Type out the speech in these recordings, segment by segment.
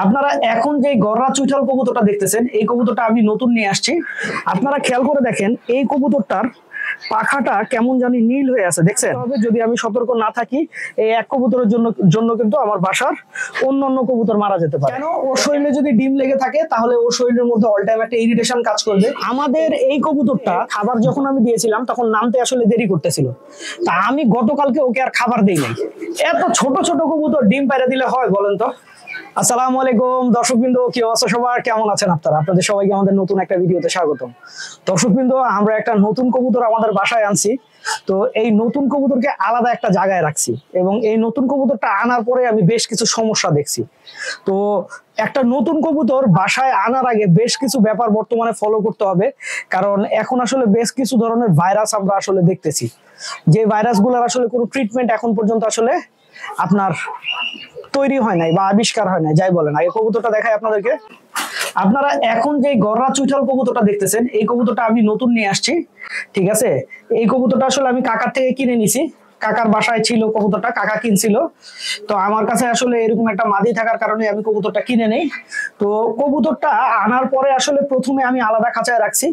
আপনারা এখন যে গররা চুইঠাল কবুতরটা দেখতেছেন, এই কবুতরটা আমি নতুন নিয়ে আসছি। আপনারা খেয়াল করে দেখেন এই কবুতরটার পাখাটা কেমন জানি নীল হয়ে আছে, দেখছেন? যদি আমি সতর্ক না থাকি এই এক কবুতরের জন্য কিন্তু আমার বাসার অন্য কবুতর মারা যেতে পারে। কেন? ওর শরীরে যদি ডিম লেগে থাকে তাহলে ওর শরীরের মধ্যে অল টাইম একটা ইরিটেশন কাজ করবে। আমাদের এই কবুতরটা খাবার যখন আমি দিয়েছিলাম তখন নামতে আসলে দেরি করতেছিল, তা আমি গতকালকে ওকে আর খাবার দেই নাই। এত ছোট ছোট কবুতর ডিম পাইরা দিলে হয় বলেন তো? আসসালামু আলাইকুম দর্শকবৃন্দ, কি অবস্থা সবার, কেমন আছেন আপনারা? আপনাদের সবাইকে আমাদের নতুন একটা ভিডিওতে স্বাগতম। দর্শকবৃন্দ, আমরা একটা নতুন কবুতর আমাদের বাসায় আনছি। তো এই নতুন কবুতরকে আলাদা একটা জায়গায় রাখছি এবং এই নতুন কবুতরটা আনার পরে আমি বেশ কিছু সমস্যা দেখছি। তো একটা নতুন কবুতর বাসায় আনার আগে বেশ কিছু ব্যাপার বর্তমানে ফলো করতে হবে, কারণ এখন আসলে বেশ কিছু ধরনের ভাইরাস আমরা আসলে দেখতেছি, যে ভাইরাসগুলোর আসলে কোনো ট্রিটমেন্ট এখন পর্যন্ত আসলে আপনার তৈরি হয় নাই বা আবিষ্কার হয় নাই, যাই বলেন। আগে কবুতরটা দেখাই আপনাদেরকে। আপনারা এখন যে গররা চুইঠাল কবুতরটা দেখতেছেন, এই কবুতরটা আমি নতুন নিয়ে আসছি, ঠিক আছে? এই কবুতরটা আসলে আমি কাকার থেকে কিনে নিছি, কাকার বাসায় ছিল কবুতরটা, কাকা কিনছিল। তো আমার কাছে আসলে এরকম একটা মাদি থাকার কারণে আমি কবুতরটা কিনে নেই। তো কবুতরটা আনার পরে আসলে প্রথমে আমি আলাদা খাঁচায় রাখছি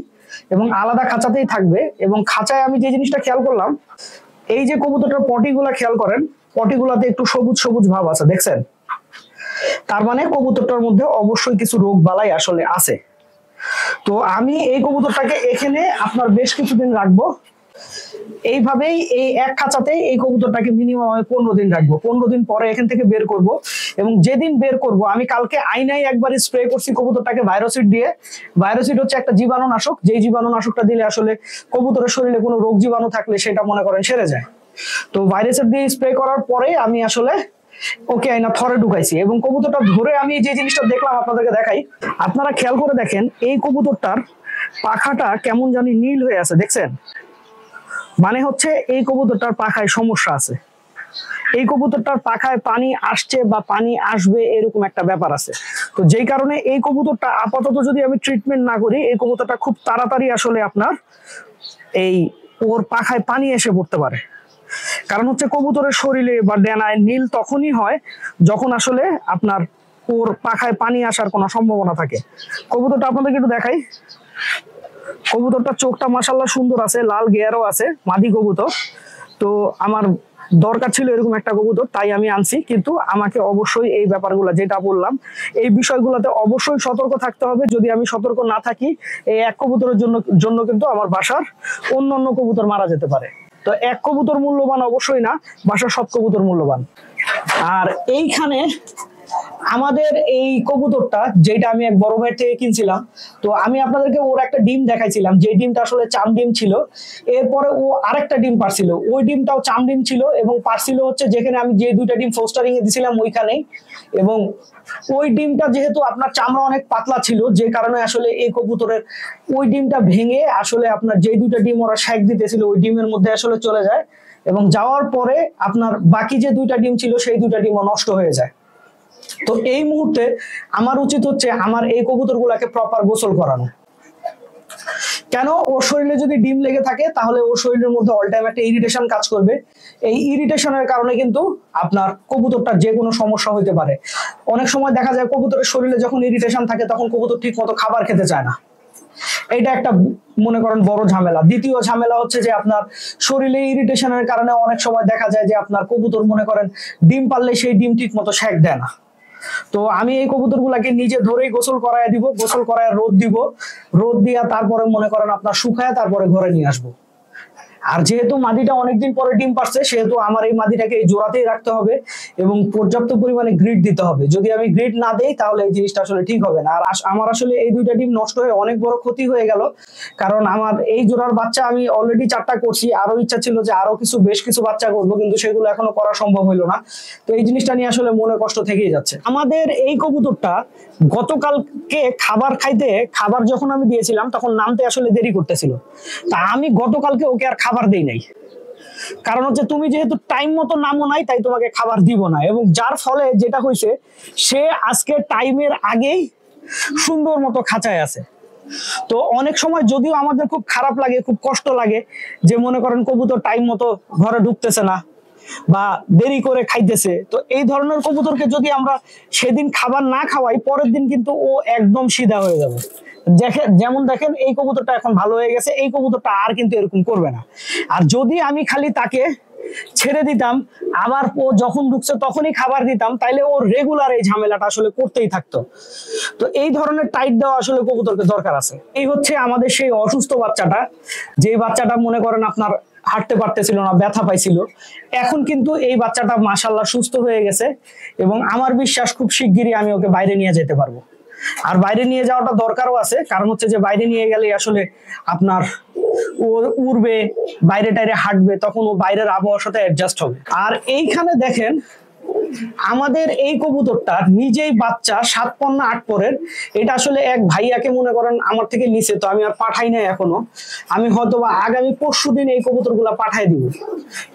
এবং আলাদা খাঁচাতেই থাকবে। এবং খাঁচায় আমি যে জিনিসটা খেয়াল করলাম, এই যে কবুতরটার পটিগুলা খেয়াল করেন, পটিগুলাতে একটু সবুজ সবুজ ভাব আছে, দেখছেন? তার মানে কবুতরটার মধ্যে অবশ্যই কিছু রোগ বালাই আসলে আছে। তো আমি এই কবুতরটাকে এখানে আপনার বেশ কিছুদিন রাখবো। এইভাবেই এই এক খাঁচাতেই এই কবুতরটাকে মিনিমাম আমি 15 দিন রাখবো। 15 দিন পরে এখান থেকে বের করব এবং যেদিন বের করব, আমি কালকে আইনাই একবার স্প্রে করছি কবুতরটাকে ভাইরাসিড দিয়ে। ভাইরাসিড হচ্ছে একটা জীবাণুনাশক, যেই জীবাণুনাশকটা দিলে আসলে কবুতরের শরীরে কোনো রোগ জীবাণু থাকলে সেটা মনে করেন সেরে যায়। তো ভাইরাসের দিয়ে স্প্রে করার পরে আমি আসলে ওকে আইনা থরে ঢুকাইছি এবং কবুতরটা ধরে আমি যে জিনিসটা দেখলাম আপনাদেরকে দেখাই। আপনারা খেয়াল করে দেখেন এই কবুতরটার পাখাটা কেমন জানি নীল হয়ে আছে, দেখছেন? মানে হচ্ছে এই কবুতরটার পাখায় সমস্যা আছে। এই কবুতরটার পাখায় পানি আসছে বা পানি আসবে এরকম একটা ব্যাপার আছে। তো যেই কারণে এই কবুতরটা আপাতত যদি আমি ট্রিটমেন্ট না করি, এই কবুতরটা খুব তাড়াতাড়ি আসলে আপনার এই ওর পাখায় পানি এসে পড়তে পারে। কারণ হচ্ছে কবুতরের শরীরে বা ডেনায় নীল তখনই হয় যখন আসলে আপনার ওর পাখায় পানি আসার কোনো সম্ভাবনা থাকে। কবুতরটা আপনাদেরকে একটু দেখাই। কবুতরটা চোখটা মাশাআল্লাহ সুন্দর আছে, লাল গেয়ারও আছে, মাদি কবুতর। তো আমার দরকার ছিল এরকম একটা কবুতর, তাই আমি আনছি। কিন্তু আমাকে অবশ্যই এই ব্যাপারগুলো যেটা বললাম, এই বিষয়গুলোতে অবশ্যই সতর্ক থাকতে হবে। যদি আমি সতর্ক না থাকি, এই এক কবুতরের জন্য কিন্তু আমার বাসার অন্য কবুতর মারা যেতে পারে। তো এক কবুতর মূল্যবান অবশ্যই না, বাসার সব কবুতর মূল্যবান। আর এইখানে আমাদের এই কবুতরটা যেটা আমি এক বড় ভাই থেকে কিনছিলাম, তো আমি আপনাদেরকে ওর একটা ডিম দেখাইছিলাম, যে ডিমটা আসলে চাম ডিম ছিল। এরপরে ও আরেকটা ডিম পারছিল, ওই ডিমটাও চাম ডিম ছিল এবং পারছিল হচ্ছে যেখানে আমি যে দুইটা ডিম ফোস্টারিং এ দিছিলাম ওইখানেই। এবং ওই ডিমটা যেহেতু আপনার চামড়া অনেক পাতলা ছিল, যে কারণে আসলে এই কবুতরের ওই ডিমটা ভেঙে আসলে আপনার যে দুইটা ডিম ওরা শেক দিতেছিল ওই ডিমের মধ্যে আসলে চলে যায় এবং যাওয়ার পরে আপনার বাকি যে দুইটা ডিম ছিল সেই দুইটা ডিমও নষ্ট হয়ে যায়। তো এই মুহূর্তে আমার উচিত হচ্ছে আমার এই কবুতরগুলোকে প্রপার গোসল করানো। কেন? ওর শরীরে যদি ডিম লেগে থাকে তাহলে ওর শরীরের মধ্যে অল টাইম একটা ইরিটেশন কাজ করবে। এই ইরিটেশনের কারণে কিন্তু আপনার কবুতরটার যে কোনো সমস্যা হতে পারে। অনেক সময় দেখা যায় কবুতরের শরীরে যখন ইরিটেশন থাকে তখন কবুতর ঠিক মতো খাবার খেতে চায় না। এটা একটা মনে করেন বড় ঝামেলা। দ্বিতীয় ঝামেলা হচ্ছে যে আপনার শরীরে ইরিটেশনের কারণে অনেক সময় দেখা যায় যে আপনার কবুতর মনে করেন ডিম পারলে সেই ডিম ঠিক মতো শেক দেয় না। তো আমি এই কবুতরগুলাকে নিজে ধরেই গোসল করায় দিব, গোসল করায় রোদ দিব, রোদ দিয়া তারপরে মনে করেন আপনার শুকায় তারপরে ঘরে নিয়ে আসবো। আর যেহেতু মাদিটা অনেকদিন পরে ডিম পারছে, সেহেতু আমার এই মাদিটাকে এই জোড়াতেই রাখতে হবে এবং পর্যাপ্ত পরিমাণে গ্রিড দিতে হবে। যদি আমি গ্রিড না দেই তাহলে এই জিনিসটা আসলে ঠিক হবে না। আর আমার আসলে এই দুইটা ডিম নষ্ট হয়ে অনেক বড় ক্ষতি হয়ে গেল, কারণ আমার এই জোড়ার বাচ্চা আমি অলরেডি 4টা করছি, আরো ইচ্ছা ছিল যে আরো বেশ কিছু বাচ্চা করবো, কিন্তু সেগুলো এখনো করা সম্ভব হইলো না। তো এই জিনিসটা নিয়ে আসলে মনে কষ্ট থেকেই যাচ্ছে। আমাদের এই কবুতরটা গতকালকে খাবার যখন আমি দিয়েছিলাম তখন নামতে আসলে দেরি করতেছিল, তা আমি গতকালকে ওকে আর খাবার দেই নাই। কারণ হচ্ছে তুমি যেহেতু টাইম মতো নামো নাই, তাই তোমাকে খাবার দিব না। এবং যার ফলে যেটা হয়েছে, সে আজকে টাইমের আগেই সুন্দর মতো খাঁচায় আছে। তো অনেক সময় যদিও আমাদের খুব খারাপ লাগে, খুব কষ্ট লাগে যে মনে করেন কবুতর টাইম মতো ঘরে ঢুকতেছে না, বা দেরি করে খাইতেছে, তো এই ধরনের কবুতরকে যদি আমরা সেদিন খাবার না খাওয়াই, পরের দিন কিন্তু ও একদম সিধা হয়ে যাবে। যেমন দেখেন এই কবুতরটা এখন ভালো হয়ে গেছে, এই কবুতরটা আর কিন্তু এরকম করবে না। আর যদি আমি খালি তাকে ছেড়ে দিতাম, আবার ও যখন ঢুকছে তখনই খাবার দিতাম, তাইলে ও রেগুলার এই ঝামেলাটা আসলে করতেই থাকতো। তো এই ধরনের টাইট দেওয়া আসলে কবুতরকে দরকার আছে। এই হচ্ছে আমাদের সেই অসুস্থ বাচ্চাটা, যে বাচ্চাটা মনে করেন আপনার হাঁটতে পারতেছিল না, ব্যথা পাইছিল। এখন কিন্তু এই বাচ্চাটা মাশাআল্লাহ সুস্থ হয়ে গেছে, এবং আমার বিশ্বাস খুব শিগগিরই আমি ওকে বাইরে নিয়ে যেতে পারবো। আর বাইরে নিয়ে যাওয়াটা দরকারও আছে, কারণ হচ্ছে যে বাইরে নিয়ে গেলে আসলে আপনার ও উড়বে, বাইরে টাইরে হাঁটবে, তখন ও বাইরের আবহাওয়ার সাথে অ্যাডজাস্ট হবে। আর এইখানে দেখেন আমাদের এই কবুতরটা নিজেই বাচ্চা 7 পর না 8 পরের। এটা আসলে এক ভাইয়াকে মনে করেন আমার থেকে নিচে, তো আমি আর পাঠাই নাই এখনো। আমি হয়তো বা আগামী পরশুদিন এই কবুতরগুলা পাঠাই দিব,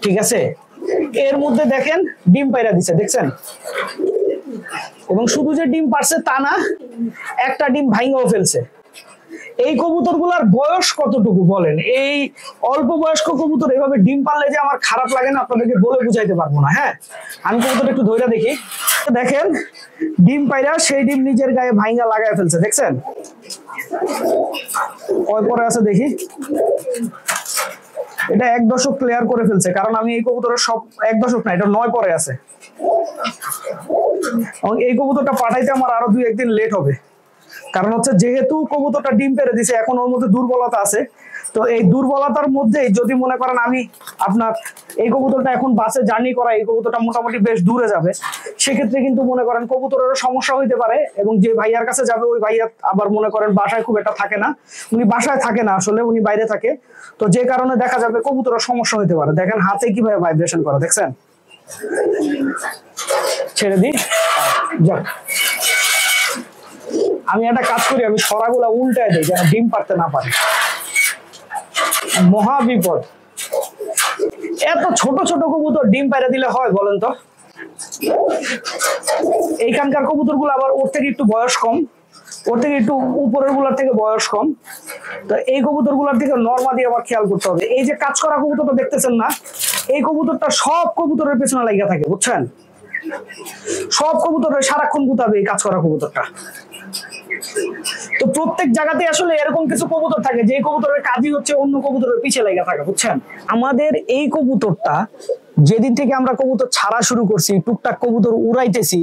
ঠিক আছে। এর মধ্যে দেখেন ডিম পাইরা দিছে, দেখছেন। এবং শুধু যে ডিম পারছে তা না, একটা ডিম ভাঙাও ফেলছে। এই কবুতরগুলার বয়স কতটুকু বলেন? এই অল্প বয়স্ক কবুতর এভাবে ডিম পারলে যে আমার খারাপ লাগে না, আপনাদেরকে বলে বুঝাইতে পারবো না। হ্যাঁ, আমি কবুতর একটু ধইরা দেখি। দেখেন ডিম পাইরা সেই ডিম নিজের গায়ে ভাঙা লাগায় ফেলছে, দেখছেন। কয় পরে আছে দেখি। এটা 1 দশক ক্লিয়ার করে ফেলছে, কারণ আমি এই কবুতরের সব 1 দশক না, এটা 9 পরে আছে। এই কবুতরটা পাঠাইতে আমার আরো 2-1 দিন লেট হবে, কারণ হচ্ছে যেহেতু কবুতরটা ডিম পেড়ে দিছে, এখন ওর মধ্যে দুর্বলতা আছে। তো এই দুর্বলতার মধ্যে যদি মনে করেন আমি আপনার এই কবুতরটা এখন বাসে জার্নি করা, এই কবুতরটা মোটামুটি বেশ দূরে যাবে, সেক্ষেত্রে কিন্তু মনে করেন কবুতরেরও সমস্যা হইতে পারে। এবং যে ভাইয়ার কাছে যাবে ওই ভাইয়া আবার মনে করেন বাসায় খুব একটা থাকে না, উনি বাসায় থাকে না আসলে, উনি বাইরে থাকে। তো যে কারণে দেখা যাবে কবুতরের সমস্যা হইতে পারে। দেখেন হাতে কিভাবে ভাইব্রেশন করে, দেখছেন। ছেড়ে দিই, যাক। আমি একটা কাজ করি, আমি সরাগুলা উল্টায় দিই যেন ডিম পারতে না পারে। মহা বিপদ। এত ছোট ছোট কবুতর ডিম পাইরা দিলে হয় বলেন তো? এইখানকার কবুতর গুলো আবার ওর থেকে একটু বয়স কম, ওর থেকে একটু উপরের গুলার থেকে বয়স কম। তো এই কবুতর গুলার দিকে নরমালি আবার খেয়াল করতে হবে। এই যে কাজ করা কবুতরটা দেখতেছেন না, এই কবুতরটা সব কবুতরের পেছনে লাগিয়ে থাকে, বুঝছেন। সব কবুতরের সারাক্ষণ গুতাবে এই কাজ করা কবুতরটা। তো প্রত্যেক জায়গাতে আসলে এরকম কিছু কবুতর থাকে যে কবুতরের কাজই হচ্ছে অন্য কবুতরের পিছে লাগা থাকা, বুঝছেন। আমাদের এই কবুতরটা যেদিন থেকে আমরা কবুতর ছাড়া শুরু করছি, টুকটাক কবুতর উড়াইতেছি,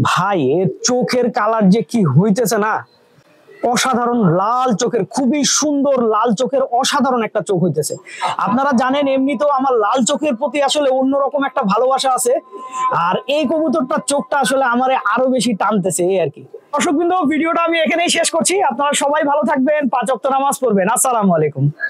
ভাই এর চোখের কালার যে কি হইতেছে না, অসাধারণ লাল চোখের, খুবই সুন্দর লাল চোখের অসাধারণ একটা চোখ হইতেছে। আপনারা জানেন এমনিতেও আমার লাল চোখের প্রতি আসলে অন্যরকম একটা ভালোবাসা আছে, আর এই কবুতরটার চোখটা আসলে আমারে আরো বেশি টানতেছে, এই আর কি। দর্শকবৃন্দ, ভিডিওটা আমি এখানেই শেষ করছি। আপনারা সবাই ভালো থাকবেন, 5 ওয়াক্ত নামাজ পড়বেন। আসসালামু আলাইকুম।